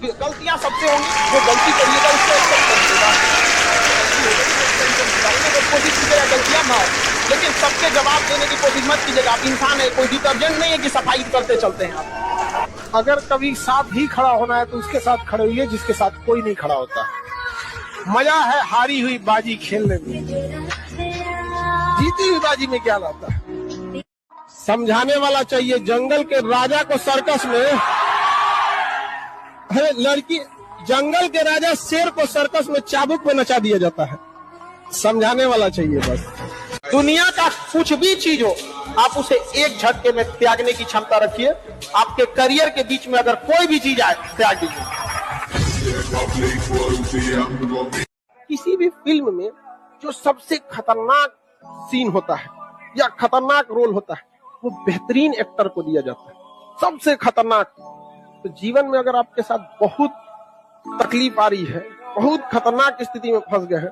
गलतियां सबसे होंगी, जो गलती करिएगा उसको कोशिश कीजिएगा गलतियां ना हो, लेकिन सबके जवाब देने की कोशिश मत कीजिएगा। आप इंसान है, कोई डिटर्जेंट नहीं है कि सफाई करते चलते हैं आप। अगर कभी साथ ही खड़ा होना है तो उसके साथ खड़े होइए जिसके साथ कोई नहीं खड़ा होता। मजा है हारी हुई बाजी खेलने में, जीती हुई बाजी में क्या लाता है। समझाने वाला चाहिए। जंगल के राजा को सर्कस में, अरे लड़की, जंगल के राजा शेर को सर्कस में चाबुक पे नचा दिया जाता है। समझाने वाला चाहिए बस। दुनिया का कुछ भी चीज हो, आप उसे एक झटके में त्यागने की क्षमता रखिए। आपके करियर के बीच में अगर कोई भी चीज आए, त्याग दीजिए। किसी भी फिल्म में जो सबसे खतरनाक सीन होता है या खतरनाक रोल होता है, वो बेहतरीन एक्टर को दिया जाता है, सबसे खतरनाक। तो जीवन में अगर आपके साथ बहुत तकलीफ आ रही है, बहुत खतरनाक स्थिति में फंस गए हैं,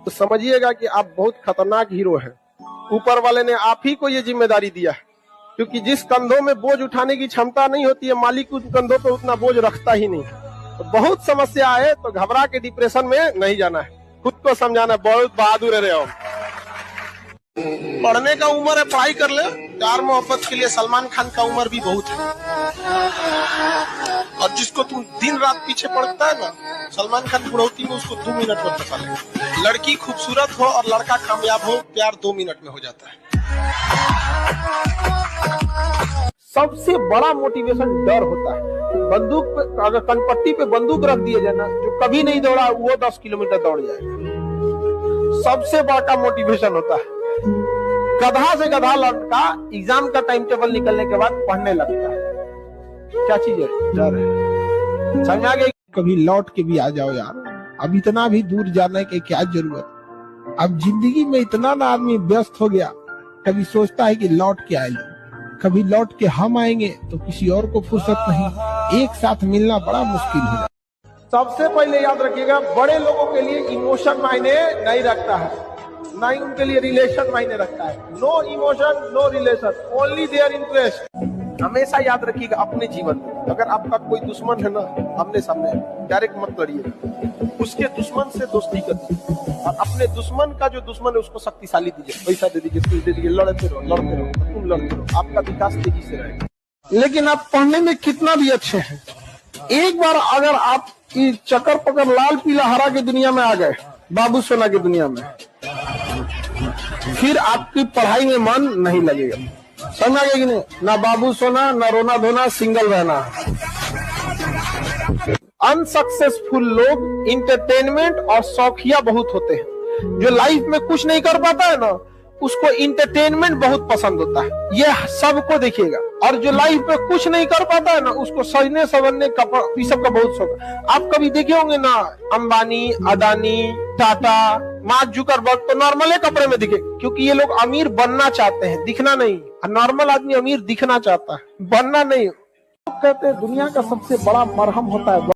तो समझिएगा कि आप बहुत खतरनाक हीरो हैं। ऊपर वाले ने आप ही को ये जिम्मेदारी दिया है, क्योंकि जिस कंधों में बोझ उठाने की क्षमता नहीं होती है, मालिक उस कंधों पे उतना बोझ रखता ही नहीं। तो बहुत समस्या आए तो घबरा के डिप्रेशन में नहीं जाना है, खुद को समझाना। बहुत बहादुर है हो। पढ़ने का उम्र है, पढ़ाई कर ले। प्यार मोहब्बत के लिए सलमान खान का उम्र भी बहुत है, और जिसको तुम दिन रात पीछे पड़ता है ना, सलमान खान बुढ़ौती में उसको 2 मिनट में फंसा ले। लड़की खूबसूरत हो और लड़का कामयाब हो, प्यार 2 मिनट में हो जाता है। सबसे बड़ा मोटिवेशन डर होता है। बंदूक पे, अगर कनपट्टी पे बंदूक रख दिए जाए ना, जो कभी नहीं दौड़ा वो 10 किलोमीटर दौड़ जाएगा। सबसे बड़ा मोटिवेशन होता है। गधा से गधा लड़का एग्जाम का टाइम टेबल निकलने के बाद पढ़ने लगता है। क्या चीज है? डर है। समझा गए? कभी लौट के भी आ जाओ यार, अब इतना भी दूर जाने की क्या जरूरत। अब जिंदगी में इतना ना आदमी व्यस्त हो गया, कभी सोचता है कि लौट के आए, कभी लौट के हम आएंगे तो किसी और को फुर्सत नहीं। एक साथ मिलना बड़ा मुश्किल हो जाता। सबसे पहले याद रखिएगा, बड़े लोगों के लिए इमोशन मायने नहीं रखता है, ना ही उनके लिए रिलेशन मायने रखता है। No emotion, no relation, only their interest. हमेशा याद रखिएगा अपने जीवन में, अगर आपका कोई दुश्मन है ना, आमने सामने डायरेक्ट मत लड़िए, उसके दुश्मन से दोस्ती करिए, और अपने दुश्मन का जो दुश्मन है उसको शक्तिशाली दीजिए, पैसा दे दीजिए, कुछ दे दीजिए, लड़ते रहो, तुम लड़ते रहो, आपका विकास तेजी से रहेगा। लेकिन आप पढ़ने में कितना भी अच्छे हैं, एक बार अगर आप चक्कर पकड़ लाल पीला हरा की दुनिया में आ गए, बाबू सोना की दुनिया में, फिर आपकी पढ़ाई में मन नहीं लगेगा। समझा गया कि नहीं? ना बाबू सोना, ना रोना धोना, सिंगल रहना। अनसक्सेसफुल लोग इंटरटेनमेंट और शौकिया बहुत होते हैं। जो लाइफ में कुछ नहीं कर पाता है ना, उसको इंटरटेनमेंट बहुत पसंद होता है, ये सबको देखिएगा। और जो लाइफ में कुछ नहीं कर पाता है ना, उसको सजने संवरने ये सब का बहुत शौक है। आप कभी देखे होंगे ना, अंबानी, अदानी, टाटा, मार्क जुकरबर्ग तो नॉर्मल कपड़े में दिखे, क्योंकि ये लोग अमीर बनना चाहते हैं, दिखना नहीं। नॉर्मल आदमी अमीर दिखना चाहता है, बनना नहीं। कहते हैं दुनिया का सबसे बड़ा मरहम होता है